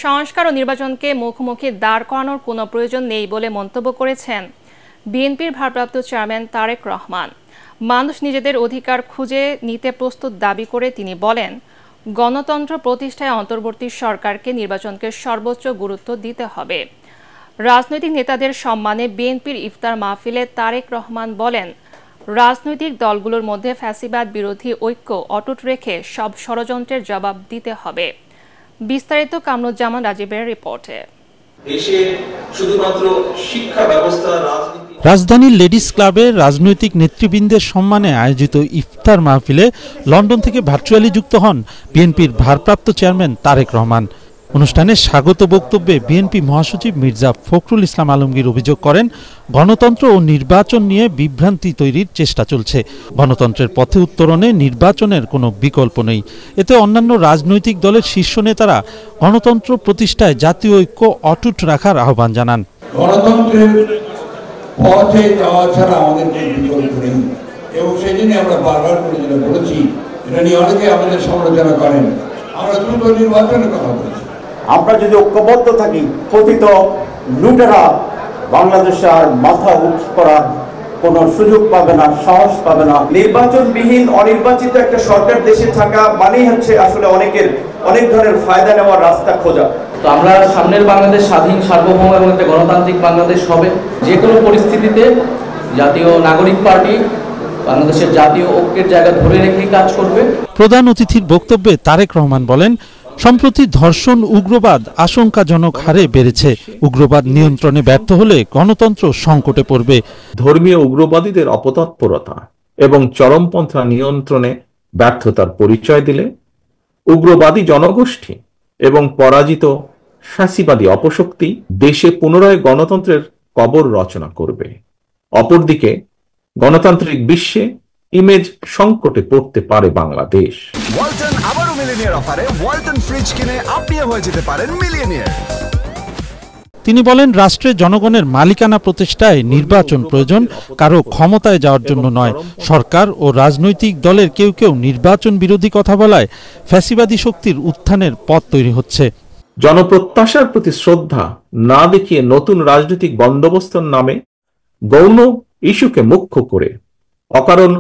সংস্কার ও নির্বাচনকে মুখোমুখি দাঁড় করানোর কোনো প্রয়োজন নেই বলে মন্তব্য করেছেন বিএনপির ভারপ্রাপ্ত চেয়ারম্যান তারেক রহমান। মানুষ নিজেদের অধিকার খুঁজে নিতে প্রস্তুত দাবি করে তিনি বলেন, গণতন্ত্র প্রতিষ্ঠায় অন্তর্বর্তী সরকারকে নির্বাচনকে সর্বোচ্চ গুরুত্ব দিতে হবে। রাজনৈতিক নেতাদের সম্মানে বিএনপির ইফতার মাহফিলে তারেক রহমান বলেন, রাজনৈতিক দলগুলোর মধ্যে ফ্যাসিবাদ বিরোধী ঐক্য অটুট রেখে সব ষড়যন্ত্রের জবাব দিতে হবে। বিস্তারিত কামরুজ্জামান রাজীবের রিপোর্টে। রাজধানীর লেডিস ক্লাবে রাজনৈতিক নেতৃবৃন্দের সম্মানে আয়োজিত ইফতার মাহফিলে লন্ডন থেকে ভার্চুয়ালি যুক্ত হন বিএনপির ভারপ্রাপ্ত চেয়ারম্যান তারেক রহমান। অনুষ্ঠানে স্বাগত বক্তব্যে বিএনপি মহাসচিব মির্জা ফখরুল ইসলাম আলমগীর অভিযোগ করেন, গণতন্ত্র ও নির্বাচন নিয়ে বিভ্রান্তি তৈরির চেষ্টা চলছে। গণতন্ত্রের পথে উত্তরণে নির্বাচনের কোনো বিকল্প নেই। এতে অন্যান্য রাজনৈতিক দলের শীর্ষ নেতারা গণতন্ত্র প্রতিষ্ঠায় জাতীয় ঐক্য অটুট রাখার আহ্বান জানান। গণতন্ত্রের পথে যাওয়া ছাড়া আমাদের কোনো বিকল্প নেই এবং সেই জন্য আমরা বারবার করে যেটা বলেছি, এটা নিয়ে অনেকে আমাদের সমালোচনা করেন, আমরা দ্রুত নির্বাচনের কথা বলেছি। আমরা যদি ঐক্যবদ্ধ থাকি, পতিত লুটেরা বাংলাদেশে আর মাথা উঁচ করার কোনো সুযোগ পাবে না, সাহস পাবে না। নির্বাচনবিহীন অনির্বাচিত একটা সরকার দেশে থাকা মানেই হচ্ছে আসলে অনেক ধরনের ফায়দা নেওয়ার রাস্তা খোঁজা। তো আমরা সামনের বাংলাদেশ স্বাধীন, সার্বভৌম এবং একটা গণতান্ত্রিক বাংলাদেশ হবে। যে কোনো পরিস্থিতিতে জাতীয় নাগরিক পার্টি বাংলাদেশের জাতীয় ঐক্যের জায়গা ধরে রেখে কাজ করবে। প্রধান অতিথির বক্তব্যে তারেক রহমান বলেন, সম্প্রতি ধর্ষণ, উগ্রবাদ আশঙ্কাজনক হারে বেড়েছে। উগ্রবাদ নিয়ন্ত্রণে ব্যর্থ হলে গণতন্ত্র সংকটে পড়বে। ধর্মীয় উগ্রবাদীদের অপতৎপরতা এবং চরমপন্থা নিয়ন্ত্রণে ব্যর্থতার পরিচয় দিলে উগ্রবাদী জনগোষ্ঠী এবং পরাজিত ফ্যাসিবাদী অপশক্তি দেশে পুনরায় গণতন্ত্রের কবর রচনা করবে। অপরদিকে গণতান্ত্রিক বিশ্বে ইমেজ সংকটে পড়তে পারে বাংলাদেশ। ওয়ালটন আবারও মিলিয়নিয়ার অফারে ওয়ালটন ফ্রিজ কিনে আপনিও হয়ে যেতে পারেন মিলিয়নিয়ার। তিনি বলেন, রাষ্ট্রে জনগণের মালিকানা প্রতিষ্ঠায় নির্বাচন প্রয়োজন, কারো ক্ষমতায় যাওয়ার জন্য নয়। সরকার ও রাজনৈতিক দলের কেউ কেউ নির্বাচন বিরোধী কথা বলায় ফ্যাসিবাদী শক্তির উত্থানের পথ তৈরি হচ্ছে। জনপ্রত্যাশার প্রতি শ্রদ্ধা না দেখিয়ে নতুন রাজনৈতিক বন্দোবস্তের নামে গৌণ ইস্যুকে মুখ্য করে অকারণ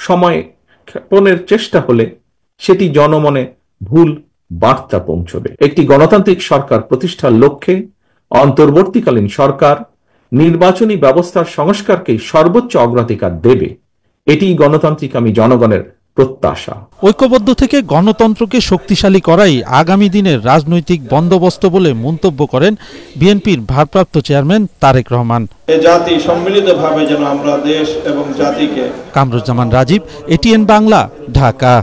সময় ক্ষেপণের চেষ্টা হলে সেটি জনমনে ভুল বার্তা পৌঁছবে। একটি গণতান্ত্রিক সরকার প্রতিষ্ঠার লক্ষ্যে অন্তর্বর্তীকালীন সরকার নির্বাচনী ব্যবস্থার সংস্কারকেই সর্বোচ্চ অগ্রাধিকার দেবে। এটি গণতান্ত্রিকামী জনগণের প্রত্যাশা। ঐক্যবদ্ধ থেকে গণতন্ত্রকে শক্তিশালী করাই আগামী দিনের রাজনৈতিক বন্দোবস্ত বলে মন্তব্য করেন বিএনপির ভারপ্রাপ্ত চেয়ারম্যান তারেক রহমান। জাতি সম্মিলিতভাবে যেন আমরা দেশ এবং জাতিকে। কামরুজ্জামান রাজীব, এটিএন বাংলা, ঢাকা।